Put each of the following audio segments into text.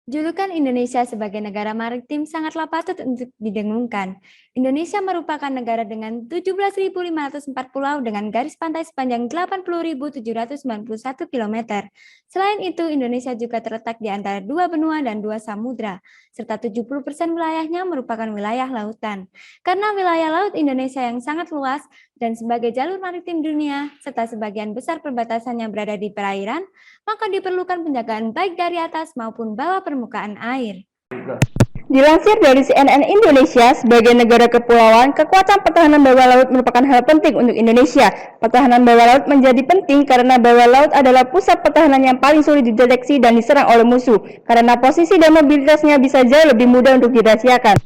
Julukan Indonesia sebagai negara maritim sangatlah patut untuk didengungkan. Indonesia merupakan negara dengan 17.504 pulau dengan garis pantai sepanjang 80.791 km. Selain itu, Indonesia juga terletak di antara dua benua dan dua samudra, serta 70% wilayahnya merupakan wilayah lautan. Karena wilayah laut Indonesia yang sangat luas dan sebagai jalur maritim dunia, serta sebagian besar perbatasannya berada di perairan, maka diperlukan penjagaan baik dari atas maupun bawah permukaan air. Dilansir dari CNN Indonesia, sebagai negara kepulauan, kekuatan pertahanan bawah laut merupakan hal penting untuk Indonesia. Pertahanan bawah laut menjadi penting karena bawah laut adalah pusat pertahanan yang paling sulit dideteksi dan diserang oleh musuh, karena posisi dan mobilitasnya bisa jauh lebih mudah untuk dirahasiakan.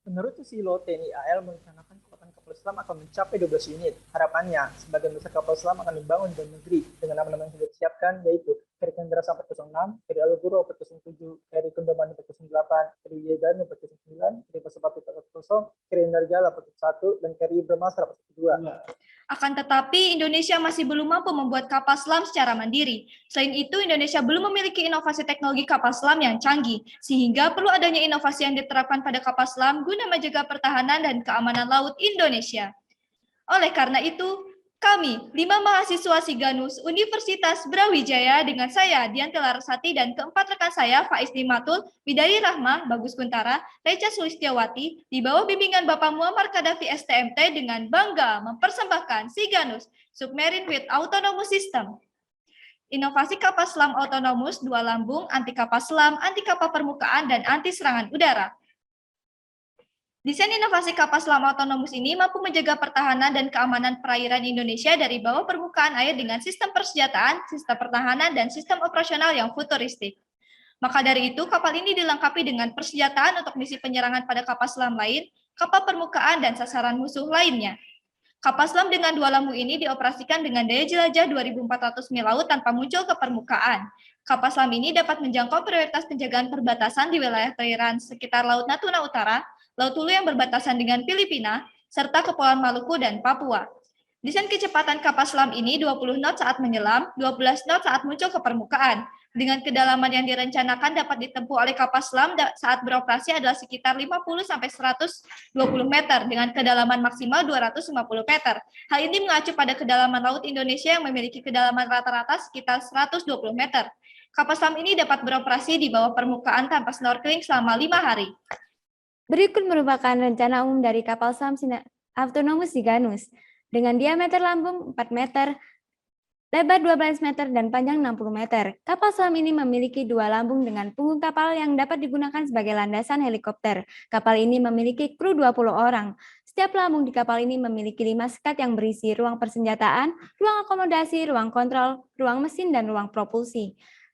Menurut Susilo, TNI AL merencanakan kekuatan kapal selam akan mencapai 12 unit. Harapannya, sebagian besar kapal selam akan dibangun di dalam negeri dengan nama-nama yang sudah disiapkan, yaitu KRI Kendaraan 406, KRI Alugoro 407, KRI Kundaman 408, KRI Yegan 409, KRI Pasopati 410, KRI Narjala 401, dan KRI Brahmastra 412. Akan tetapi, Indonesia masih belum mampu membuat kapal selam secara mandiri. Selain itu, Indonesia belum memiliki inovasi teknologi kapal selam yang canggih, sehingga perlu adanya inovasi yang diterapkan pada kapal selam guna menjaga pertahanan dan keamanan laut Indonesia. Oleh karena itu, kami, 5 mahasiswa Siganus Universitas Brawijaya dengan saya, Dianti Larasati, dan keempat rekan saya, Faiz Nimatul, Bidari Rahmah, Bagus Kuntara, Reca Sulistiawati, di bawah bimbingan Bapak Muammar Kadafi STMT dengan bangga mempersembahkan Siganus Submarine with Autonomous System. Inovasi kapal selam otonomus 2 lambung, anti kapal selam, anti kapal permukaan, dan anti serangan udara. Desain inovasi kapal selam otonomus ini mampu menjaga pertahanan dan keamanan perairan Indonesia dari bawah permukaan air dengan sistem persenjataan, sistem pertahanan, dan sistem operasional yang futuristik. Maka dari itu, kapal ini dilengkapi dengan persenjataan untuk misi penyerangan pada kapal selam lain, kapal permukaan, dan sasaran musuh lainnya. Kapal selam dengan 2 lambung ini dioperasikan dengan daya jelajah 2.400 mil laut tanpa muncul ke permukaan. Kapal selam ini dapat menjangkau prioritas penjagaan perbatasan di wilayah perairan sekitar Laut Natuna Utara, Laut Hulu yang berbatasan dengan Filipina, serta Kepulauan Maluku dan Papua. Desain kecepatan kapal selam ini 20 knot saat menyelam, 12 knot saat muncul ke permukaan. Dengan kedalaman yang direncanakan dapat ditempuh oleh kapal selam saat beroperasi adalah sekitar 50-120 meter dengan kedalaman maksimal 250 meter. Hal ini mengacu pada kedalaman laut Indonesia yang memiliki kedalaman rata-rata sekitar 120 meter. Kapal selam ini dapat beroperasi di bawah permukaan tanpa snorkeling selama 5 hari. Berikut merupakan rencana umum dari kapal selam autonomous Siganus dengan diameter lambung 4 meter, lebar 12 meter, dan panjang 60 meter. Kapal selam ini memiliki 2 lambung dengan punggung kapal yang dapat digunakan sebagai landasan helikopter. Kapal ini memiliki kru 20 orang. Setiap lambung di kapal ini memiliki 5 sekat yang berisi ruang persenjataan, ruang akomodasi, ruang kontrol, ruang mesin, dan ruang propulsi.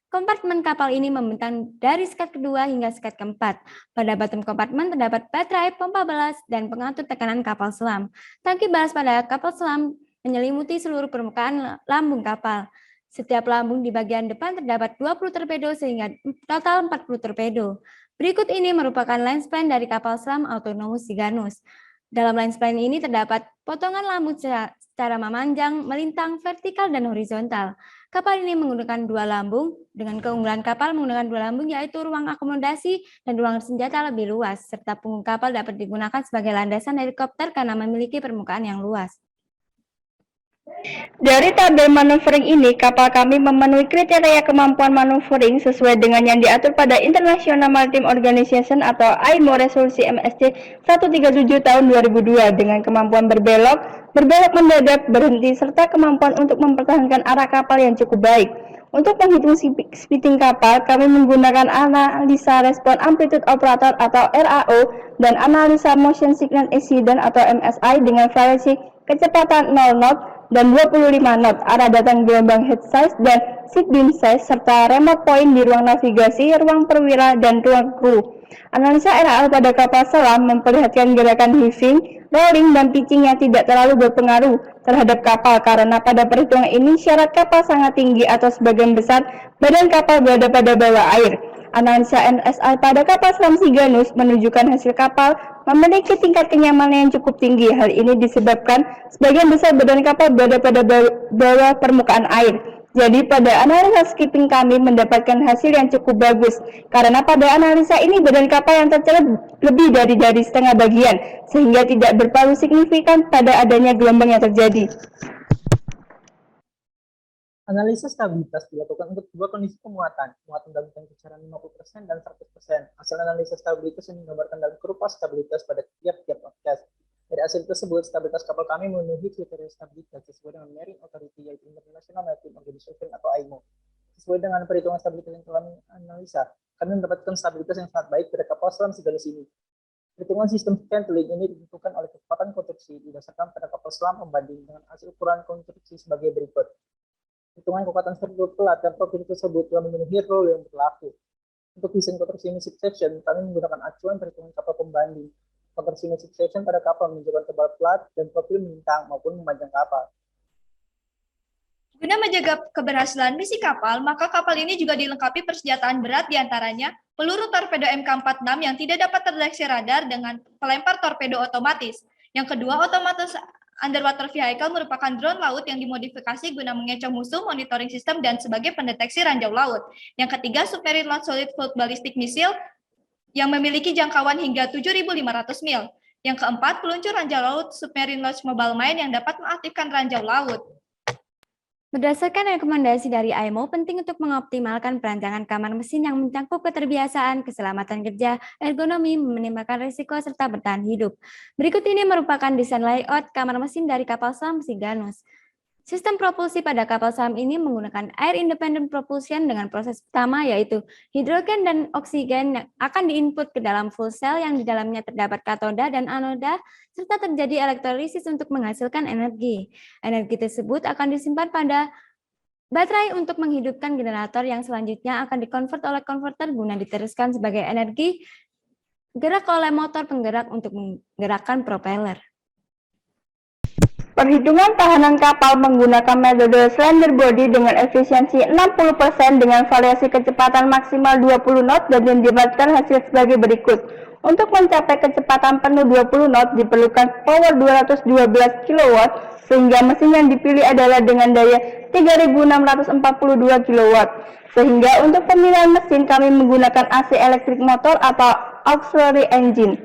Kompartemen kapal ini membentang dari sekat kedua hingga sekat keempat. Pada bottom kompartemen terdapat baterai, pompa balas, dan pengatur tekanan kapal selam. Tangki balas pada kapal selam menyelimuti seluruh permukaan lambung kapal. Setiap lambung di bagian depan terdapat 20 torpedo sehingga total 40 torpedo. Berikut ini merupakan lens plan dari kapal selam autonomous Siganus. Dalam lens plan ini terdapat potongan lambung secara memanjang, melintang, vertikal, dan horizontal. Kapal ini menggunakan 2 lambung, dengan keunggulan kapal menggunakan 2 lambung yaitu ruang akomodasi dan ruang senjata lebih luas, serta punggung kapal dapat digunakan sebagai landasan helikopter karena memiliki permukaan yang luas. Dari tabel maneuvering ini, kapal kami memenuhi kriteria kemampuan maneuvering sesuai dengan yang diatur pada International Maritime Organization atau IMO Resolusi MSC 137 tahun 2002 dengan kemampuan berbelok mendadak, berhenti, serta kemampuan untuk mempertahankan arah kapal yang cukup baik. Untuk menghitung speeding kapal, kami menggunakan analisa respon amplitude operator atau RAO dan analisa motion signal accident atau MSI dengan variasi kecepatan 0 knot dan 25 knot, arah datang gelombang head size dan seat beam size, serta remote point di ruang navigasi, ruang perwira, dan ruang kru. Analisa RAL pada kapal selam memperlihatkan gerakan heaving, rolling, dan pitching yang tidak terlalu berpengaruh terhadap kapal karena pada perhitungan ini syarat kapal sangat tinggi atau sebagian besar badan kapal berada pada bawah air. Analisa NSI pada kapal selam Siganus menunjukkan hasil kapal memiliki tingkat kenyamanan yang cukup tinggi. Hal ini disebabkan sebagian besar badan kapal berada pada bawah permukaan air. Jadi pada analisa skipping kami mendapatkan hasil yang cukup bagus, karena pada analisa ini badan kapal yang tercelat lebih dari setengah bagian, sehingga tidak berpengaruh signifikan pada adanya gelombang yang terjadi. Analisa stabilitas dilakukan untuk dua kondisi muatan dalam kisaran 50% dan 100%. Hasil analisa stabilitas yang digambarkan dalam kurva stabilitas pada tiap-tiap podcast. Dari hasil tersebut, stabilitas kapal kami memenuhi kriteria stabilitas sesuai dengan Marine Authority, yaitu International Maritime Organization atau IMO. Sesuai dengan perhitungan stabilitas yang telah analisa, kami mendapatkan stabilitas yang sangat baik pada kapal selam sejenis ini. Perhitungan sistem Scantling ini ditentukan oleh kecepatan konstruksi didasarkan pada kapal selam pembanding dengan hasil ukuran konstruksi sebagai berikut. Hitungan kekuatan struktur pelat dan profil tersebut telah memenuhi rule yang berlaku. Untuk desain konstruksi missile section, kami menggunakan acuan perhitungan kapal pembanding. Konstruksi missile section pada kapal menunjukkan tebal pelat dan profil melintang maupun memanjang kapal. Guna menjaga keberhasilan misi kapal, maka kapal ini juga dilengkapi persenjataan berat diantaranya peluru torpedo MK46 yang tidak dapat terdeteksi radar dengan pelempar torpedo otomatis. Yang kedua, otomatis underwater vehicle merupakan drone laut yang dimodifikasi guna mengecoh musuh, monitoring sistem, dan sebagai pendeteksi ranjau laut. Yang ketiga, submarine launch solid fuel ballistic missile yang memiliki jangkauan hingga 7.500 mil. Yang keempat, peluncur ranjau laut submarine launch mobile mine yang dapat mengaktifkan ranjau laut. Berdasarkan rekomendasi dari IMO, penting untuk mengoptimalkan perancangan kamar mesin yang mencakup keterbiasaan, keselamatan kerja, ergonomi, meminimalkan risiko, serta bertahan hidup. Berikut ini merupakan desain layout kamar mesin dari kapal selam Siganus. Sistem propulsi pada kapal selam ini menggunakan air independent propulsion dengan proses utama yaitu hidrogen dan oksigen yang akan diinput ke dalam fuel cell yang di dalamnya terdapat katoda dan anoda serta terjadi elektrolisis untuk menghasilkan energi. Energi tersebut akan disimpan pada baterai untuk menghidupkan generator yang selanjutnya akan dikonvert oleh konverter guna diteruskan sebagai energi gerak oleh motor penggerak untuk menggerakkan propeller. Perhitungan tahanan kapal menggunakan metode slender body dengan efisiensi 60% dengan variasi kecepatan maksimal 20 knot dan yang didapatkan hasil sebagai berikut. Untuk mencapai kecepatan penuh 20 knot diperlukan power 212 kW sehingga mesin yang dipilih adalah dengan daya 3642 kW. Sehingga untuk pemilihan mesin kami menggunakan AC electric motor atau auxiliary engine.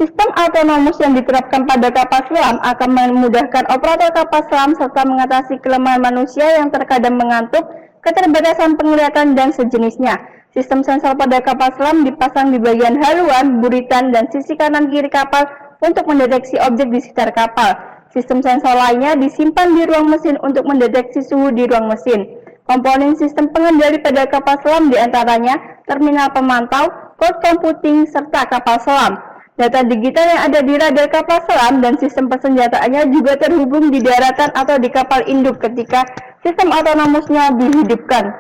Sistem autonomous yang diterapkan pada kapal selam akan memudahkan operator kapal selam serta mengatasi kelemahan manusia yang terkadang mengantuk, keterbatasan penglihatan, dan sejenisnya. Sistem sensor pada kapal selam dipasang di bagian haluan, buritan, dan sisi kanan kiri kapal untuk mendeteksi objek di sekitar kapal. Sistem sensor lainnya disimpan di ruang mesin untuk mendeteksi suhu di ruang mesin. Komponen sistem pengendali pada kapal selam diantaranya terminal pemantau, cloud computing, serta kapal selam. Data digital yang ada di radar kapal selam dan sistem persenjataannya juga terhubung di daratan atau di kapal induk ketika sistem autonomusnya dihidupkan.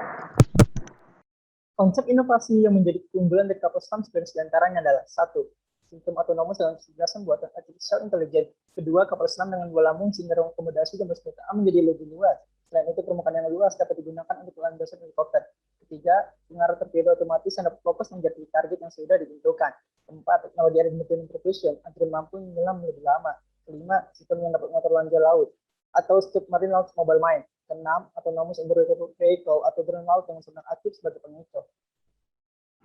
Konsep inovasi yang menjadi keunggulan dari kapal selam sebenarnya diantaranya adalah 1. Sistem otonomus dalam kecerdasan buatan artificial intelligence. Kedua, kapal selam dengan 2 lambung sehingga ruang akomodasi dan persenjataan menjadi lebih luas. Selain itu, permukaan yang luas dapat digunakan untuk landasan helikopter. Ketiga, pengaruh torpedo otomatis yang dapat fokus menjadi target yang sudah ditentukan. Keempat, teknologi air independent propulsion agar mampu menyelam lebih lama. Kelima, sistem yang dapat mengatur ranjau laut atau submarine launch mobile mine. Keenam, autonomous underwater vehicle atau drone laut yang sedang aktif sebagai pengecoh.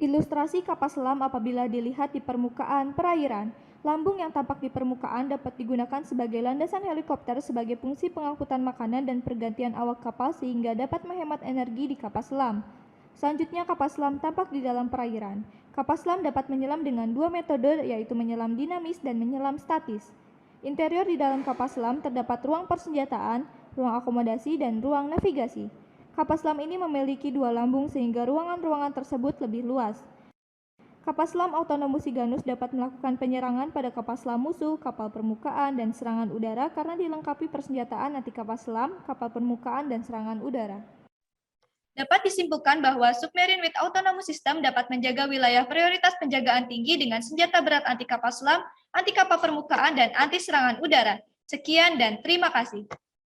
Ilustrasi kapal selam apabila dilihat di permukaan perairan. Lambung yang tampak di permukaan dapat digunakan sebagai landasan helikopter sebagai fungsi pengangkutan makanan dan pergantian awak kapal sehingga dapat menghemat energi di kapal selam. Selanjutnya, kapal selam tampak di dalam perairan. Kapal selam dapat menyelam dengan 2 metode yaitu menyelam dinamis dan menyelam statis. Interior di dalam kapal selam terdapat ruang persenjataan, ruang akomodasi, dan ruang navigasi. Kapal selam ini memiliki 2 lambung sehingga ruangan-ruangan tersebut lebih luas. Kapal selam autonomous Siganus dapat melakukan penyerangan pada kapal selam musuh, kapal permukaan, dan serangan udara karena dilengkapi persenjataan anti kapal selam, kapal permukaan, dan serangan udara. Dapat disimpulkan bahwa submarine with autonomous system dapat menjaga wilayah prioritas penjagaan tinggi dengan senjata berat anti kapal selam, anti kapal permukaan, dan anti serangan udara. Sekian dan terima kasih.